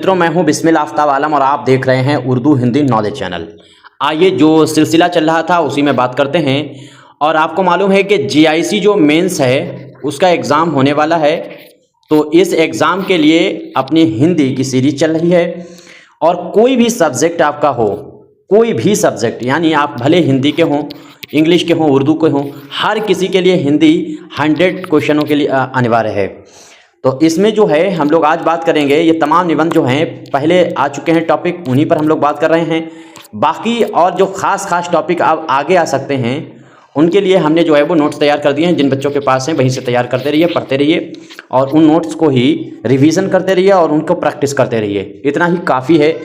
मित्रों, मैं हूं बिस्मिल आफ्ताब आलम और आप देख रहे हैं उर्दू हिंदी नॉलेज चैनल। आइए, जो सिलसिला चल रहा था उसी में बात करते हैं। और आपको मालूम है कि जीआईसी जो मेंस है उसका एग्ज़ाम होने वाला है, तो इस एग्ज़ाम के लिए अपनी हिंदी की सीरीज चल रही है। और कोई भी सब्जेक्ट आपका हो, कोई भी सब्जेक्ट, यानी आप भले हिंदी के हों, इंग्लिश के हों, उर्दू के हों, हर किसी के लिए हिंदी 100 क्वेश्चनों के लिए अनिवार्य है। तो इसमें जो है हम लोग आज बात करेंगे, ये तमाम निबंध जो हैं पहले आ चुके हैं टॉपिक, उन्हीं पर हम लोग बात कर रहे हैं। बाकी और जो खास टॉपिक अब आगे आ सकते हैं उनके लिए हमने जो है वो नोट्स तैयार कर दिए हैं। जिन बच्चों के पास हैं वहीं से तैयार करते रहिए, पढ़ते रहिए और उन नोट्स को ही रिवीजन करते रहिए और उनको प्रैक्टिस करते रहिए, इतना ही काफ़ी है।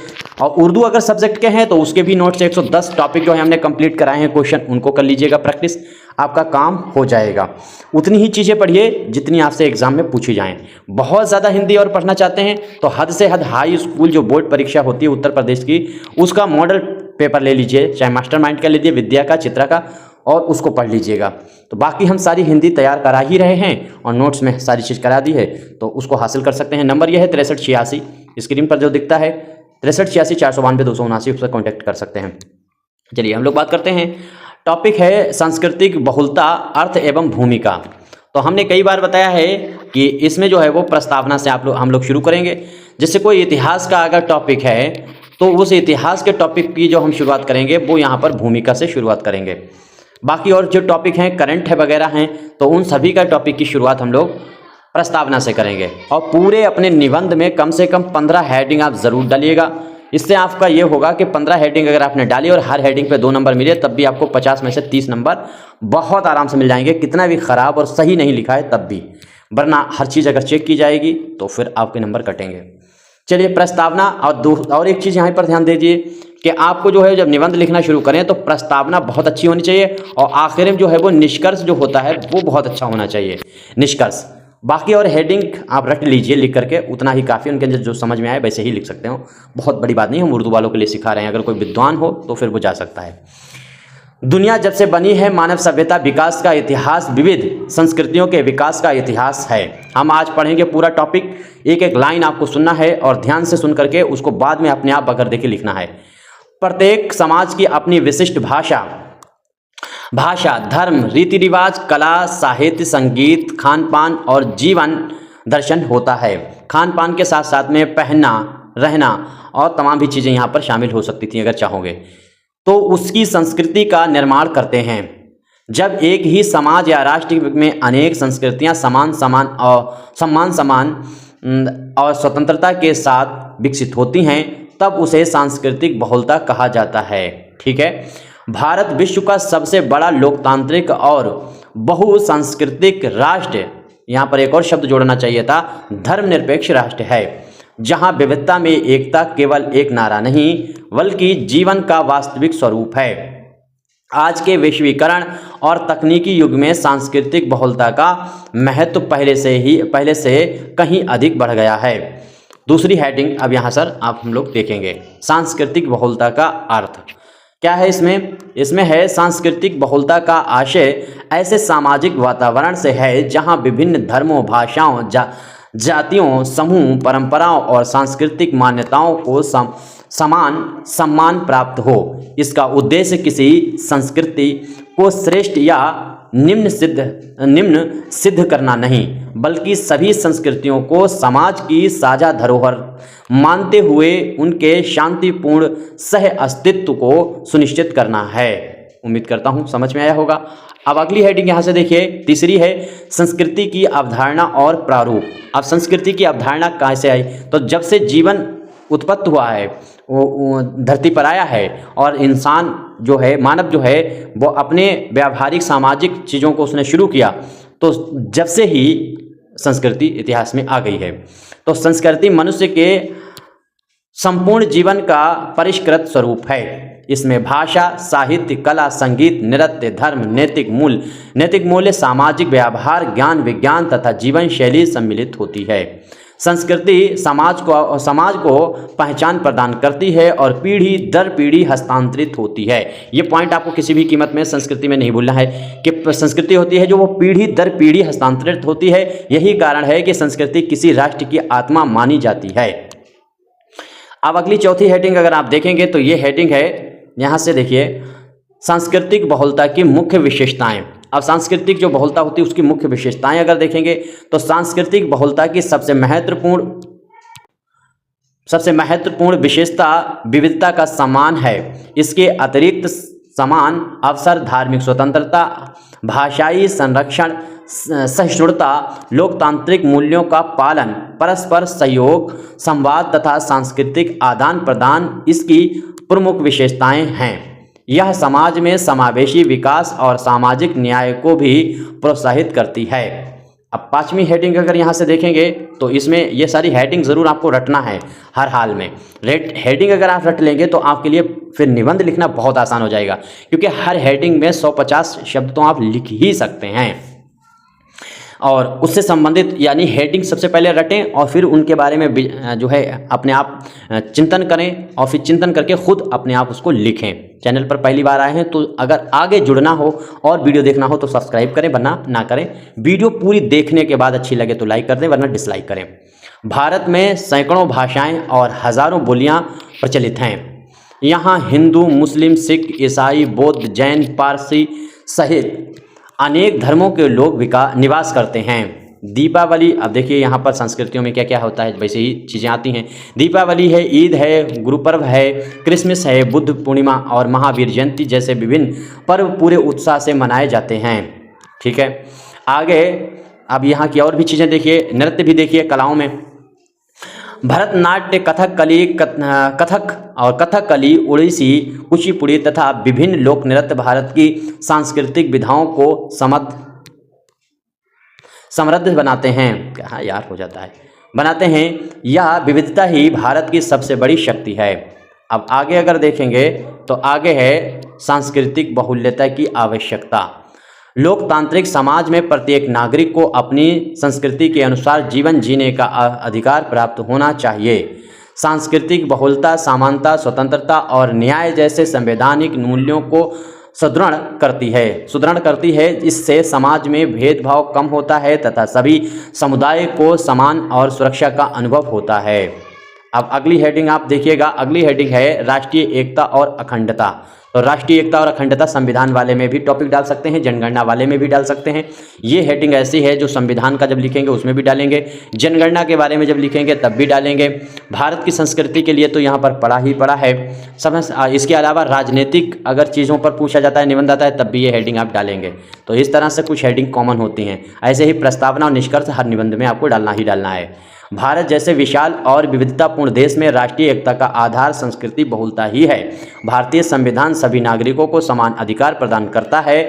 और उर्दू अगर सब्जेक्ट के हैं तो उसके भी नोट्स 110 टॉपिक जो है हमने कंप्लीट कराए हैं, क्वेश्चन उनको कर लीजिएगा प्रैक्टिस, आपका काम हो जाएगा। उतनी ही चीज़ें पढ़िए जितनी आपसे एग्जाम में पूछी जाएं। बहुत ज़्यादा हिंदी और पढ़ना चाहते हैं तो हद से हद हाई स्कूल जो बोर्ड परीक्षा होती है उत्तर प्रदेश की, उसका मॉडल पेपर ले लीजिए, चाहे मास्टरमाइंड का लीजिए, विद्या का, चित्रा का, और उसको पढ़ लीजिएगा। तो बाकी हम सारी हिंदी तैयार करा ही रहे हैं और नोट्स में सारी चीज़ करा दी है, तो उसको हासिल कर सकते हैं। नंबर यह है 6386, स्क्रीन पर जो दिखता है 6386 492 279, उससे कॉन्टैक्ट कर सकते हैं। चलिए हम लोग बात करते हैं। टॉपिक है सांस्कृतिक बहुलता, अर्थ एवं भूमिका। तो हमने कई बार बताया है कि इसमें जो है वो प्रस्तावना से हम लोग शुरू करेंगे। जैसे कोई इतिहास का अगर टॉपिक है तो उस इतिहास के टॉपिक की जो हम शुरुआत करेंगे वो यहाँ पर भूमिका से शुरुआत करेंगे। बाकी और जो टॉपिक हैं करंट है वगैरह हैं तो उन सभी का टॉपिक की शुरुआत हम लोग प्रस्तावना से करेंगे। और पूरे अपने निबंध में कम से कम 15 हेडिंग आप ज़रूर डालिएगा। इससे आपका ये होगा कि 15 हेडिंग अगर आपने डाली और हर हेडिंग पे 2 नंबर मिले तब भी आपको 50 में से 30 नंबर बहुत आराम से मिल जाएंगे, कितना भी ख़राब और सही नहीं लिखा है तब भी। वरना हर चीज़ अगर चेक की जाएगी तो फिर आपके नंबर कटेंगे। चलिए प्रस्तावना। और एक चीज़ यहाँ पर ध्यान दीजिए कि आपको जो है जब निबंध लिखना शुरू करें तो प्रस्तावना बहुत अच्छी होनी चाहिए और आखिर में जो है वो निष्कर्ष जो होता है वो बहुत अच्छा होना चाहिए, निष्कर्ष। बाकी और हेडिंग आप रट लीजिए लिख करके, उतना ही काफ़ी। उनके अंदर जो समझ में आए वैसे ही लिख सकते हो, बहुत बड़ी बात नहीं, हम उर्दू वालों के लिए सिखा रहे हैं। अगर कोई विद्वान हो तो फिर वो जा सकता है। दुनिया जब से बनी है मानव सभ्यता विकास का इतिहास, विविध संस्कृतियों के विकास का इतिहास है। हम आज पढ़ेंगे पूरा टॉपिक, एक एक लाइन आपको सुनना है और ध्यान से सुन करके उसको बाद में अपने आप बगैर देखे लिखना है। प्रत्येक समाज की अपनी विशिष्ट भाषा, धर्म, रीति रिवाज, कला, साहित्य, संगीत, खान पान और जीवन दर्शन होता है। खान पान के साथ साथ में पहनना, रहना और तमाम भी चीज़ें यहाँ पर शामिल हो सकती थी अगर चाहोगे तो। उसकी संस्कृति का निर्माण करते हैं। जब एक ही समाज या राष्ट्र में अनेक संस्कृतियाँ समान और स्वतंत्रता के साथ विकसित होती हैं तब उसे सांस्कृतिक बहुलता कहा जाता है। ठीक है। भारत विश्व का सबसे बड़ा लोकतांत्रिक और बहुसांस्कृतिक राष्ट्र, यहाँ पर एक और शब्द जोड़ना चाहिए था, धर्मनिरपेक्ष राष्ट्र है, जहाँ विविधता में एकता केवल एक नारा नहीं बल्कि जीवन का वास्तविक स्वरूप है। आज के वैश्वीकरण और तकनीकी युग में सांस्कृतिक बहुलता का महत्व पहले से कहीं अधिक बढ़ गया है। दूसरी हेडिंग अब यहाँ सर हम लोग देखेंगे, सांस्कृतिक बहुलता का अर्थ क्या है। इसमें है सांस्कृतिक बहुलता का आशय ऐसे सामाजिक वातावरण से है जहाँ विभिन्न धर्मों, भाषाओं, जातियों, समूह, परंपराओं और सांस्कृतिक मान्यताओं को समान सम्मान प्राप्त हो। इसका उद्देश्य किसी संस्कृति को श्रेष्ठ या निम्न सिद्ध करना नहीं बल्कि सभी संस्कृतियों को समाज की साझा धरोहर मानते हुए उनके शांतिपूर्ण सह अस्तित्व को सुनिश्चित करना है। उम्मीद करता हूँ समझ में आया होगा। अब अगली हेडिंग यहाँ से देखिए, तीसरी है संस्कृति की अवधारणा और प्रारूप। अब संस्कृति की अवधारणा कहाँ से आई? तो जब से जीवन उत्पत्ति हुआ है, वो धरती पर आया है और इंसान जो है, मानव जो है, वो अपने व्यावहारिक सामाजिक चीज़ों को उसने शुरू किया, तो जब से ही संस्कृति इतिहास में आ गई है। तो संस्कृति मनुष्य के संपूर्ण जीवन का परिष्कृत स्वरूप है। इसमें भाषा, साहित्य, कला, संगीत, नृत्य, धर्म, नैतिक मूल्य, सामाजिक व्यवहार, ज्ञान, विज्ञान तथा जीवन शैली सम्मिलित होती है। संस्कृति समाज को पहचान प्रदान करती है और पीढ़ी दर पीढ़ी हस्तांतरित होती है। ये पॉइंट आपको किसी भी कीमत में संस्कृति में नहीं भूलना है कि संस्कृति होती है जो वो पीढ़ी दर पीढ़ी हस्तांतरित होती है। यही कारण है कि संस्कृति किसी राष्ट्र की आत्मा मानी जाती है। अब अगली चौथी हेडिंग अगर आप देखेंगे तो ये हेडिंग है, यहाँ से देखिए, सांस्कृतिक बहुलता की मुख्य विशेषताएं। अब सांस्कृतिक जो बहुलता होती है उसकी मुख्य विशेषताएं अगर देखेंगे तो सांस्कृतिक बहुलता की सबसे महत्वपूर्ण विशेषता विविधता का सम्मान है। इसके अतिरिक्त समान अवसर, धार्मिक स्वतंत्रता, भाषाई संरक्षण, सहिष्णुता, लोकतांत्रिक मूल्यों का पालन, परस्पर सहयोग, संवाद तथा सांस्कृतिक आदान प्रदान इसकी प्रमुख विशेषताएं हैं। यह समाज में समावेशी विकास और सामाजिक न्याय को भी प्रोत्साहित करती है। अब पांचवी हेडिंग अगर यहाँ से देखेंगे तो इसमें ये सारी हेडिंग ज़रूर आपको रटना है हर हाल में। हेडिंग अगर आप रट लेंगे तो आपके लिए फिर निबंध लिखना बहुत आसान हो जाएगा, क्योंकि हर हेडिंग में 150 शब्द तो आप लिख ही सकते हैं। और उससे संबंधित यानी हेडिंग सबसे पहले रटें और फिर उनके बारे में जो है अपने आप चिंतन करें और फिर चिंतन करके खुद अपने आप उसको लिखें। चैनल पर पहली बार आए हैं तो अगर आगे जुड़ना हो और वीडियो देखना हो तो सब्सक्राइब करें, वरना ना करें। वीडियो पूरी देखने के बाद अच्छी लगे तो लाइक कर दें, वरना डिसलाइक करें। भारत में सैकड़ों भाषाएं और हज़ारों बोलियां प्रचलित हैं। यहाँ हिंदू, मुस्लिम, सिख, ईसाई, बौद्ध, जैन, पारसी सहित अनेक धर्मों के लोग निवास करते हैं। दीपावली, अब देखिए यहाँ पर संस्कृतियों में क्या क्या होता है, वैसे ही चीज़ें आती हैं। दीपावली है, ईद है, गुरुपर्व है, क्रिसमस है, बुद्ध पूर्णिमा और महावीर जयंती जैसे विभिन्न पर्व पूरे उत्साह से मनाए जाते हैं। ठीक है, आगे अब यहाँ की और भी चीज़ें देखिए, नृत्य भी देखिए कलाओं में। भरतनाट्य, कथकली, ओडिसी, कुचिपुड़ी तथा विभिन्न लोक नृत्य भारत की सांस्कृतिक विधाओं को समृद्ध बनाते हैं। कहाँ यार हो जाता है, बनाते हैं। यह विविधता ही भारत की सबसे बड़ी शक्ति है। अब आगे अगर देखेंगे तो आगे है सांस्कृतिक बहुल्यता की आवश्यकता। लोकतांत्रिक समाज में प्रत्येक नागरिक को अपनी संस्कृति के अनुसार जीवन जीने का अधिकार प्राप्त होना चाहिए। सांस्कृतिक बहुलता समानता, स्वतंत्रता और न्याय जैसे संवैधानिक मूल्यों को सुदृढ़ करती है। इससे समाज में भेदभाव कम होता है तथा सभी समुदाय को समान और सुरक्षा का अनुभव होता है। अब अगली हेडिंग आप देखिएगा, अगली हेडिंग है राष्ट्रीय एकता और अखंडता। तो राष्ट्रीय एकता और अखंडता संविधान वाले में भी टॉपिक डाल सकते हैं, जनगणना वाले में भी डाल सकते हैं। ये हेडिंग ऐसी है जो संविधान का जब लिखेंगे उसमें भी डालेंगे, जनगणना के बारे में जब लिखेंगे तब भी डालेंगे। भारत की संस्कृति के लिए तो यहाँ पर पढ़ा ही पढ़ा है समझ। इसके अलावा राजनीतिक अगर चीज़ों पर पूछा जाता है, निबंध आता है, तब भी ये हेडिंग आप डालेंगे। तो इस तरह से कुछ हेडिंग कॉमन होती हैं। ऐसे ही प्रस्तावना और निष्कर्ष हर निबंध में आपको डालना ही डालना है। भारत जैसे विशाल और विविधतापूर्ण देश में राष्ट्रीय एकता का आधार संस्कृति बहुलता ही है। भारतीय संविधान सभी नागरिकों को समान अधिकार प्रदान करता है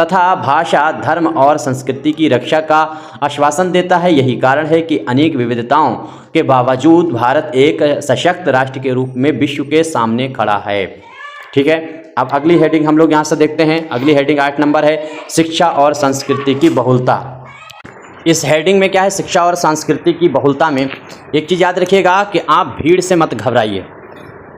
तथा भाषा, धर्म और संस्कृति की रक्षा का आश्वासन देता है। यही कारण है कि अनेक विविधताओं के बावजूद भारत एक सशक्त राष्ट्र के रूप में विश्व के सामने खड़ा है। ठीक है, अब अगली हेडिंग हम लोग यहाँ से देखते हैं। अगली हेडिंग 8 नंबर है शिक्षा और संस्कृति की बहुलता। इस हेडिंग में क्या है, शिक्षा और संस्कृति की बहुलता में एक चीज़ याद रखिएगा कि आप भीड़ से मत घबराइए।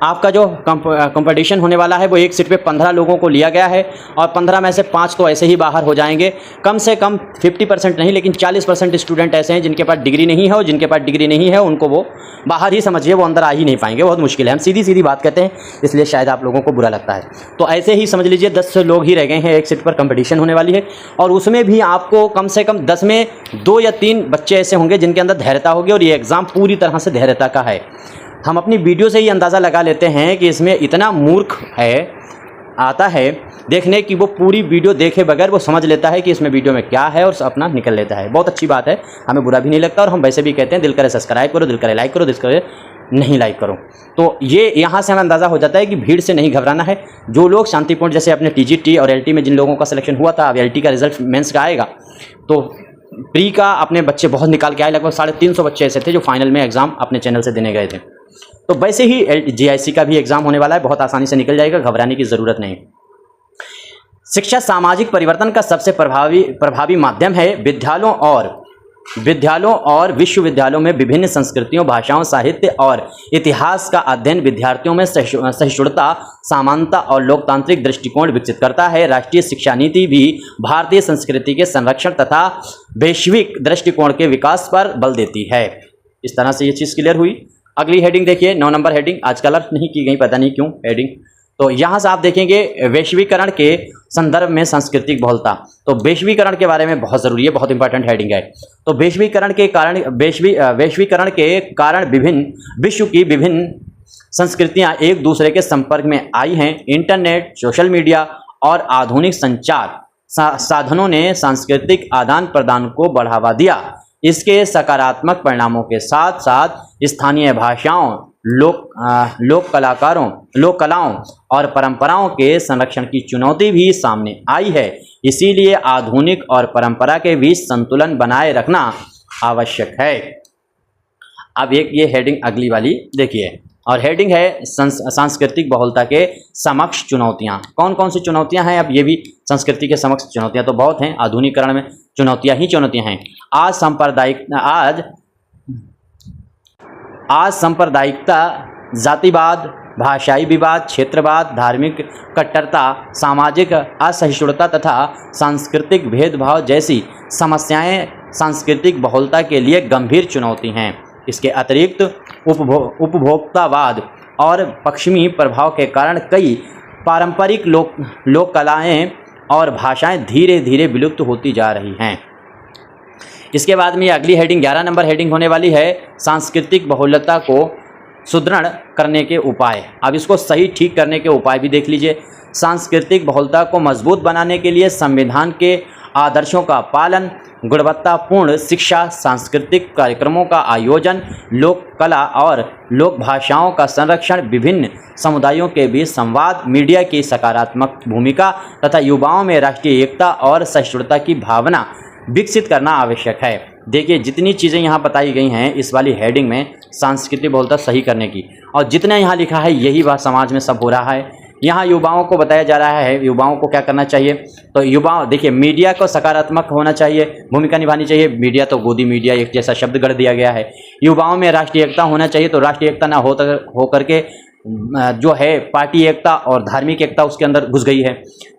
आपका जो कंपटीशन होने वाला है वो एक सीट पे 15 लोगों को लिया गया है और 15 में से 5 तो ऐसे ही बाहर हो जाएंगे। कम से कम 50% नहीं लेकिन 40% स्टूडेंट ऐसे हैं जिनके पास डिग्री नहीं है, और जिनके पास डिग्री नहीं है उनको वो बाहर ही समझिए, वो अंदर आ ही नहीं पाएंगे। बहुत मुश्किल है, हम सीधी सीधी बात कहते हैं, इसलिए शायद आप लोगों को बुरा लगता है। तो ऐसे ही समझ लीजिए 10 लोग ही रह गए हैं, एक सीट पर कंपटीशन होने वाली है और उसमें भी आपको कम से कम 10 में 2 या 3 बच्चे ऐसे होंगे जिनके अंदर धैर्यता होगी और ये एग्ज़ाम पूरी तरह से धैर्यता का है। हम अपनी वीडियो से ही अंदाज़ा लगा लेते हैं कि इसमें इतना मूर्ख आता है देखने की वो पूरी वीडियो देखे बगैर वो समझ लेता है कि इसमें वीडियो में क्या है और अपना निकल लेता है। बहुत अच्छी बात है, हमें बुरा भी नहीं लगता और हम वैसे भी कहते हैं दिल करे सब्सक्राइब करो, दिल करे लाइक करो, दिल करे नहीं लाइक करो। तो ये यहाँ से हमें अंदाज़ा हो जाता है कि भीड़ से नहीं घबराना है। जो लोग शांतिपूर्ण, जैसे अपने टीजीटी और एलटी में जिन लोगों का सिलेक्शन हुआ था, अब एलटी का रिजल्ट मेंस का आएगा, तो प्री का अपने बच्चे बहुत निकाल के आए। लगभग 350 बच्चे ऐसे थे जो फाइनल में एग्ज़ाम अपने चैनल से देने गए थे। तो वैसे ही जीआईसी का भी एग्ज़ाम होने वाला है, बहुत आसानी से निकल जाएगा, घबराने की ज़रूरत नहीं। शिक्षा सामाजिक परिवर्तन का सबसे प्रभावी माध्यम है। विद्यालयों और विश्वविद्यालयों में विभिन्न संस्कृतियों, भाषाओं, साहित्य और इतिहास का अध्ययन विद्यार्थियों में सहिष्णुता, समानता और लोकतांत्रिक दृष्टिकोण विकसित करता है। राष्ट्रीय शिक्षा नीति भी भारतीय संस्कृति के संरक्षण तथा वैश्विक दृष्टिकोण के विकास पर बल देती है। इस तरह से ये चीज़ क्लियर हुई। अगली हेडिंग देखिए 9 नंबर हेडिंग, आज कलर नहीं की गई, पता नहीं क्यों हेडिंग। तो यहाँ से आप देखेंगे वैश्वीकरण के संदर्भ में सांस्कृतिक बहुलता। तो वैश्वीकरण के बारे में बहुत ज़रूरी है, बहुत इंपॉर्टेंट हेडिंग है। तो वैश्वीकरण के कारण विश्व की विभिन्न संस्कृतियां एक दूसरे के संपर्क में आई हैं। इंटरनेट, सोशल मीडिया और आधुनिक संचार साधनों ने सांस्कृतिक आदान प्रदान को बढ़ावा दिया। इसके सकारात्मक परिणामों के साथ साथ स्थानीय भाषाओं, लोक कलाओं और परंपराओं के संरक्षण की चुनौती भी सामने आई है। इसीलिए आधुनिक और परंपरा के बीच संतुलन बनाए रखना आवश्यक है। अब एक ये हेडिंग अगली वाली देखिए, और हेडिंग है सांस्कृतिक बहुलता के समक्ष चुनौतियां। कौन कौन सी चुनौतियां हैं? अब ये भी संस्कृति के समक्ष चुनौतियां तो बहुत हैं, आधुनिकीकरण में चुनौतियां ही चुनौतियां हैं। आज सांप्रदायिकता, जातिवाद, भाषाई विवाद, क्षेत्रवाद, धार्मिक कट्टरता, सामाजिक असहिष्णुता तथा सांस्कृतिक भेदभाव जैसी समस्याएं सांस्कृतिक बहुलता के लिए गंभीर चुनौती हैं। इसके अतिरिक्त उपभोक्तावाद और पश्चिमी प्रभाव के कारण कई पारंपरिक लोक कलाएँ और भाषाएं धीरे धीरे विलुप्त होती जा रही हैं। इसके बाद में अगली हेडिंग 11 नंबर हेडिंग होने वाली है सांस्कृतिक बहुलता को सुदृढ़ करने के उपाय। अब इसको सही ठीक करने के उपाय भी देख लीजिए। सांस्कृतिक बहुलता को मजबूत बनाने के लिए संविधान के आदर्शों का पालन, गुणवत्तापूर्ण शिक्षा, सांस्कृतिक कार्यक्रमों का आयोजन, लोक कला और लोक भाषाओं का संरक्षण, विभिन्न समुदायों के बीच संवाद, मीडिया की सकारात्मक भूमिका तथा युवाओं में राष्ट्रीय एकता और सहिष्णुता की भावना विकसित करना आवश्यक है। देखिए जितनी चीज़ें यहाँ बताई गई हैं इस वाली हेडिंग में सांस्कृतिक बहुलता सही करने की, और जितना यहाँ लिखा है यही बात समाज में सब हो रहा है। यहाँ युवाओं को बताया जा रहा है युवाओं को क्या करना चाहिए। तो युवाओं देखिए मीडिया को सकारात्मक होना चाहिए, भूमिका निभानी चाहिए। मीडिया तो गोदी मीडिया एक जैसा शब्द गढ़ दिया गया है। युवाओं में राष्ट्रीय एकता होना चाहिए, तो राष्ट्रीय एकता ना हो करके जो है पार्टी एकता और धार्मिक एकता उसके अंदर घुस गई है।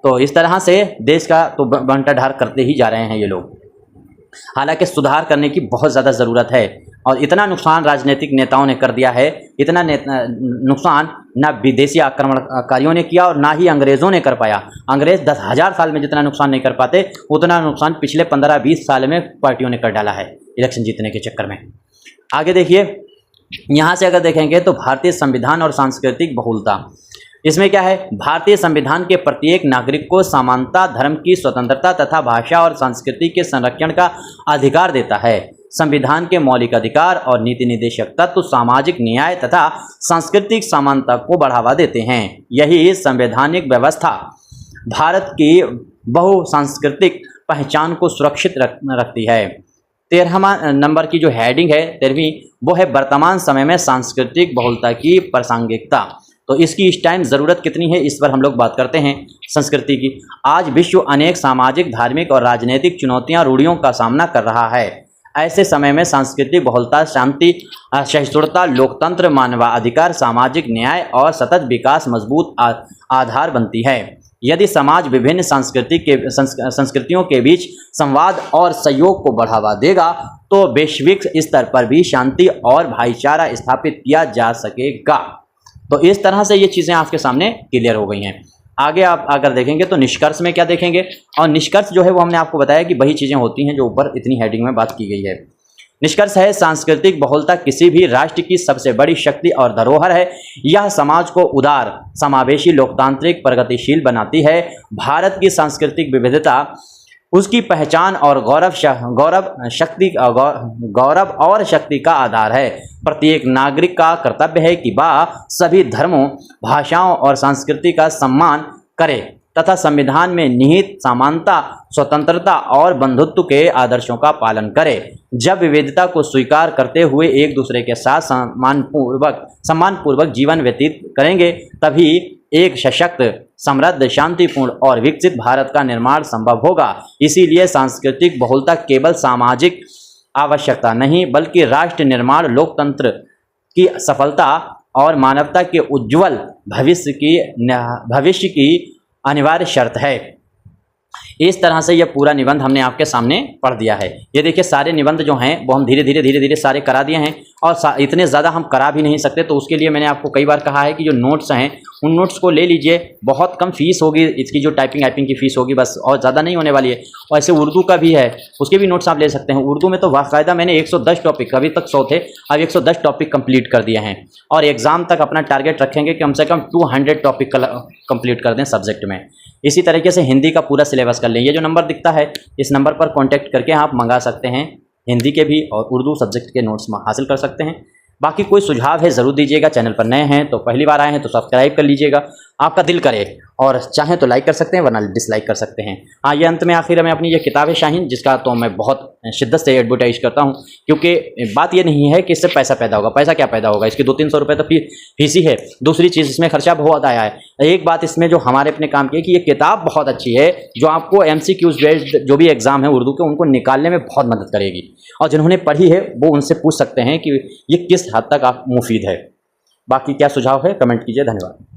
तो इस तरह से देश का तो बंटाढार करते ही जा रहे हैं ये लोग। हालांकि सुधार करने की बहुत ज़्यादा ज़रूरत है, और इतना नुकसान राजनीतिक नेताओं ने कर दिया है, इतना नुकसान ना विदेशी आक्रमणकारियों ने किया और ना ही अंग्रेज़ों ने कर पाया। अंग्रेज़ 10,000 साल में जितना नुकसान नहीं कर पाते उतना नुकसान पिछले 15-20 साल में पार्टियों ने कर डाला है इलेक्शन जीतने के चक्कर में। आगे देखिए, यहाँ से अगर देखेंगे तो भारतीय संविधान और सांस्कृतिक बहुलता, इसमें क्या है, भारतीय संविधान के प्रत्येक नागरिक को समानता, धर्म की स्वतंत्रता तथा भाषा और संस्कृति के संरक्षण का अधिकार देता है। संविधान के मौलिक अधिकार और नीति निर्देशक तत्व सामाजिक न्याय तथा सांस्कृतिक समानता को बढ़ावा देते हैं। यही संवैधानिक व्यवस्था भारत की बहुसांस्कृतिक पहचान को सुरक्षित रखती है। 13वां नंबर की जो हेडिंग है 13वीं, वो है वर्तमान समय में सांस्कृतिक बहुलता की प्रासंगिकता। तो इसकी इस टाइम ज़रूरत कितनी है, इस पर हम लोग बात करते हैं संस्कृति की। आज विश्व अनेक सामाजिक, धार्मिक और राजनीतिक चुनौतियां, रूढ़ियों का सामना कर रहा है। ऐसे समय में सांस्कृतिक बहुलता शांति, सहिष्णुता, लोकतंत्र, मानवाधिकार, सामाजिक न्याय और सतत विकास मजबूत आधार बनती है। यदि समाज विभिन्न संस्कृतियों के बीच संवाद और सहयोग को बढ़ावा देगा तो वैश्विक स्तर पर भी शांति और भाईचारा स्थापित किया जा सकेगा। तो इस तरह से ये चीज़ें आपके सामने क्लियर हो गई हैं। आगे आप अगर देखेंगे तो निष्कर्ष में क्या देखेंगे, और निष्कर्ष जो है वो हमने आपको बताया कि वही चीज़ें होती हैं जो ऊपर इतनी हेडिंग में बात की गई है। निष्कर्ष है, सांस्कृतिक बहुलता किसी भी राष्ट्र की सबसे बड़ी शक्ति और धरोहर है। यह समाज को उदार, समावेशी, लोकतांत्रिक, प्रगतिशील बनाती है। भारत की सांस्कृतिक विविधता उसकी पहचान और गौरव और शक्ति का आधार है। प्रत्येक नागरिक का कर्तव्य है कि वह सभी धर्मों, भाषाओं और संस्कृति का सम्मान करे तथा संविधान में निहित समानता, स्वतंत्रता और बंधुत्व के आदर्शों का पालन करे। जब विविधता को स्वीकार करते हुए एक दूसरे के साथ सम्मानपूर्वक जीवन व्यतीत करेंगे, तभी एक सशक्त, समृद्ध, शांतिपूर्ण और विकसित भारत का निर्माण संभव होगा। इसीलिए सांस्कृतिक बहुलता केवल सामाजिक आवश्यकता नहीं बल्कि राष्ट्र निर्माण, लोकतंत्र की सफलता और मानवता के उज्जवल भविष्य की अनिवार्य शर्त है। इस तरह से यह पूरा निबंध हमने आपके सामने पढ़ दिया है। ये देखिए सारे निबंध जो हैं वो हम धीरे धीरे सारे करा दिए हैं, और इतने ज़्यादा हम करा भी नहीं सकते। तो उसके लिए मैंने आपको कई बार कहा है कि जो नोट्स हैं उन नोट्स को ले लीजिए, बहुत कम फीस होगी इसकी, जो टाइपिंग वाइपिंग की फ़ीस होगी बस, और ज़्यादा नहीं होने वाली है। और ऐसे उर्दू का भी है, उसके भी नोट्स आप ले सकते हैं। उर्दू में तो बाकायदा मैंने 110 टॉपिक, अभी तक 100 थे, अब 110 टॉपिक कंप्लीट कर दिए हैं। और एग्ज़ाम तक अपना टारगेट रखेंगे कि कम से कम 200 टॉपिक कंप्लीट कर दें सब्जेक्ट में। इसी तरीके से हिंदी का पूरा सिलेबस कर लें। ये जो नंबर दिखता है, इस नंबर पर कॉन्टैक्ट करके आप मंगा सकते हैं, हिंदी के भी और उर्दू सब्जेक्ट के नोट्स हासिल कर सकते हैं। बाकी कोई सुझाव है ज़रूर दीजिएगा। चैनल पर नए हैं तो पहली बार आए हैं तो सब्सक्राइब कर लीजिएगा, आपका दिल करे, और चाहें तो लाइक कर सकते हैं वरना डिसलाइक कर सकते हैं। हाँ, ये अंत में आखिर में अपनी ये किताब है शाहीन, जिसका तो मैं बहुत शिद्दत से एडवर्टाइज करता हूँ, क्योंकि बात ये नहीं है कि इससे पैसा पैदा होगा, पैसा क्या पैदा होगा, इसकी 200-300 रुपये तो फीस ही है। दूसरी चीज़, इसमें खर्चा बहुत आया है। एक बात इसमें जो हमारे अपने काम की है कि ये किताब बहुत अच्छी है, जो आपको MCQs बेस्ड जो भी एग्ज़ाम है उर्दू के, उनको निकालने में बहुत मदद करेगी। और जिन्होंने पढ़ी है वो उनसे पूछ सकते हैं कि ये किस हद तक आप मुफीद है। बाकी क्या सुझाव है कमेंट कीजिए। धन्यवाद।